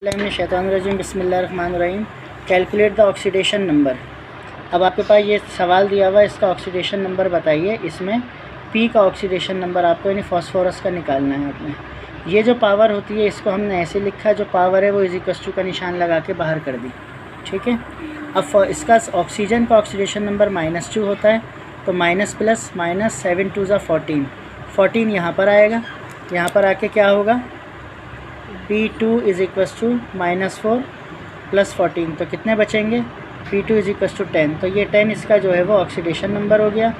शैतानुर्रजीम बिस्मिल्लाहिर्रहमानिर्रहीम। Calculate the oxidation number. अब आपके पास ये सवाल दिया हुआ है, इसका ऑक्सीडेशन नंबर बताइए। इसमें पी का ऑक्सीडेशन नंबर आपको यानी फॉस्फोरस का निकालना है। आपने ये जो पावर होती है इसको हमने ऐसे लिखा, जो पावर है वो इज़ का निशान लगा के बाहर कर दी, ठीक है। अब इसका ऑक्सीजन का ऑक्सीडेशन नंबर -2 होता है, तो माइनस प्लस माइनस 7 2 ज़ा 14, 14 यहाँ पर आएगा। यहाँ पर आके क्या होगा, P2 = -4 + 14, तो कितने बचेंगे, P2 = 10। तो ये 10 इसका जो है वो ऑक्सीडेशन नंबर हो गया।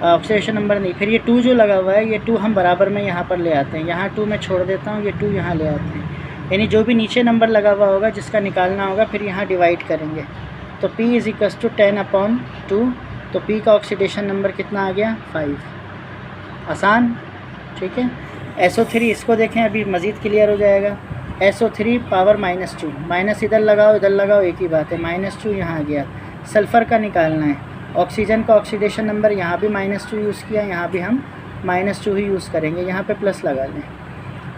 ऑक्सीडेशन नंबर नहीं, फिर ये 2 जो लगा हुआ है, ये 2 हम बराबर में यहाँ पर ले आते हैं। यहाँ 2 मैं छोड़ देता हूँ, ये 2 यहाँ ले आते हैं। यानी जो भी नीचे नंबर लगा हुआ होगा जिसका निकालना होगा, फिर यहाँ डिवाइड करेंगे। तो P = 10/2, तो P का ऑक्सीडेशन नंबर कितना आ गया, 5। आसान, ठीक है। SO3 इसको देखें, अभी मज़ीद क्लियर हो जाएगा। SO3 पावर -2, माइनस इधर लगाओ एक ही बात है। -2 यहाँ आ गया। सल्फ़र का निकालना है। ऑक्सीजन का ऑक्सीडेशन नंबर यहाँ भी -2 यूज़ किया, यहाँ भी हम -2 ही यूज़ करेंगे। यहाँ पे प्लस लगा लें।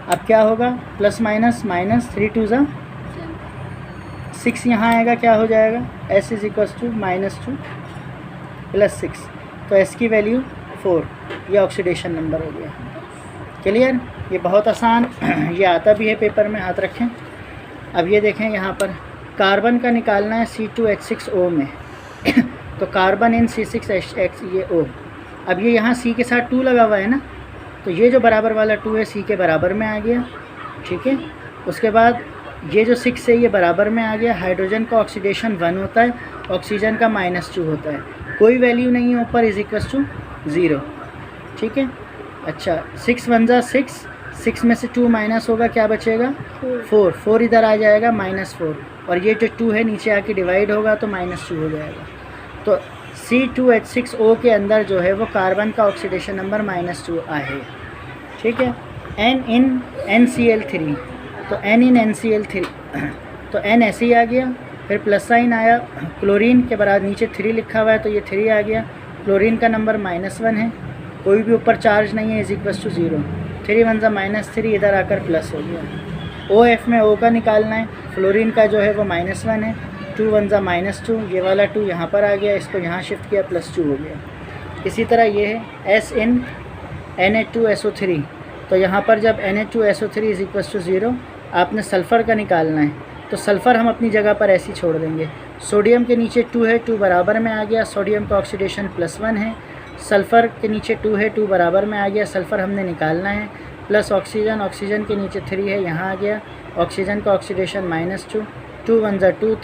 अब क्या होगा, प्लस माइनस माइनस 3 2 ज़ा 6 यहाँ आएगा, क्या हो जाएगा, S = -2 + 6, तो S की वैल्यू 4। ये ऑक्सीडेशन नंबर हो गया। क्लियर, ये बहुत आसान ये आता भी है पेपर में, हाथ रखें। अब ये देखें, यहाँ पर कार्बन का निकालना है C2H6O में तो कार्बन इन C6H ये O। अब ये यहाँ C के साथ 2 लगा हुआ है ना, तो ये जो बराबर वाला 2 है C के बराबर में आ गया, ठीक है। उसके बाद ये जो 6 है ये बराबर में आ गया। हाइड्रोजन का ऑक्सीडेशन 1 होता है, ऑक्सीजन का -2 होता है। कोई वैल्यू नहीं है ऊपर, = 0, ठीक है। अच्छा, 6 1 ज़ा 6, 6 में से 2 माइनस होगा, क्या बचेगा, 4 इधर आ जाएगा, -4, और ये जो 2 है नीचे आके डिवाइड होगा तो -2 हो जाएगा। तो C2H6O के अंदर जो है वो कार्बन का ऑक्सीडेशन नंबर -2 है, ठीक है। N in NCl3, तो N in NCl3 तो N ऐसे ही आ गया, फिर प्लस साइन आया। क्लोरीन के बराबर नीचे 3 लिखा हुआ है, तो ये 3 आ गया। क्लोरीन का नंबर -1 है, कोई भी ऊपर चार्ज नहीं है, = 0। 3 1 ज़ा -3, इधर आकर प्लस हो गया। OF में O का निकालना है। फ्लोरीन का जो है वो -1 है, 2 1 ज़ा -2, ये वाला 2 यहाँ पर आ गया, इसको यहाँ शिफ्ट किया, +2 हो गया। इसी तरह ये है S in Na2SO3, तो यहाँ पर जब Na2SO3 = 0, आपने सल्फ़र का निकालना है, तो सल्फ़र हम अपनी जगह पर ऐसे ही छोड़ देंगे। सोडियम के नीचे 2 है, 2 बराबर में आ गया। सोडियम का ऑक्सीडेशन +1 है। सल्फ़र के नीचे 2 है, 2 बराबर में आ गया। सल्फ़र हमने निकालना है। प्लस ऑक्सीजन, ऑक्सीजन के नीचे 3 है, यहाँ आ गया। ऑक्सीजन का ऑक्सीडेशन -2, 2 1 ज़ा 2,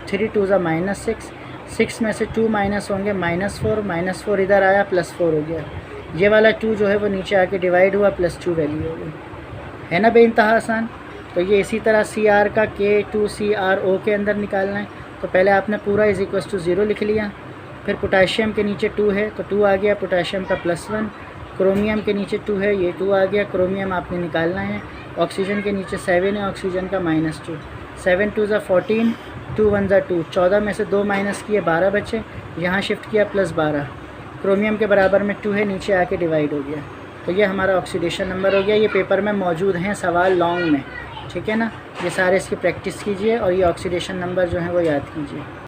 3 2 ज़ा -6, 6 में से 2 माइनस होंगे, -4 इधर आया, +4 हो गया। ये वाला 2 जो है वो नीचे आके डिवाइड हुआ, +2 वैल्यू हो गई, है ना बेइंतहा आसान। तो ये इसी तरह Cr का K2CrO के अंदर निकालना है, तो पहले आपने पूरा = 0 लिख लिया। फिर पोटाशियम के नीचे 2 है, तो 2 आ गया, पोटाशियम का +1। क्रोमियम के नीचे 2 है, ये 2 आ गया, क्रोमियम आपने निकालना है। ऑक्सीजन के नीचे 7 है, ऑक्सीजन का -2, 7 2 ज़ा 14, 2 1 ज़ा 2, 14 में से 2 माइनस किए, 12 बचे, यहाँ शिफ्ट किया, +12। क्रोमियम के बराबर में 2 है, नीचे आके डिवाइड हो गया। तो ये हमारा ऑक्सीडेशन नंबर हो गया। ये पेपर में मौजूद हैं सवाल लॉन्ग में, ठीक है ना। ये सारे इसकी प्रैक्टिस कीजिए और ये ऑक्सीडेशन नंबर जो है वो याद कीजिए।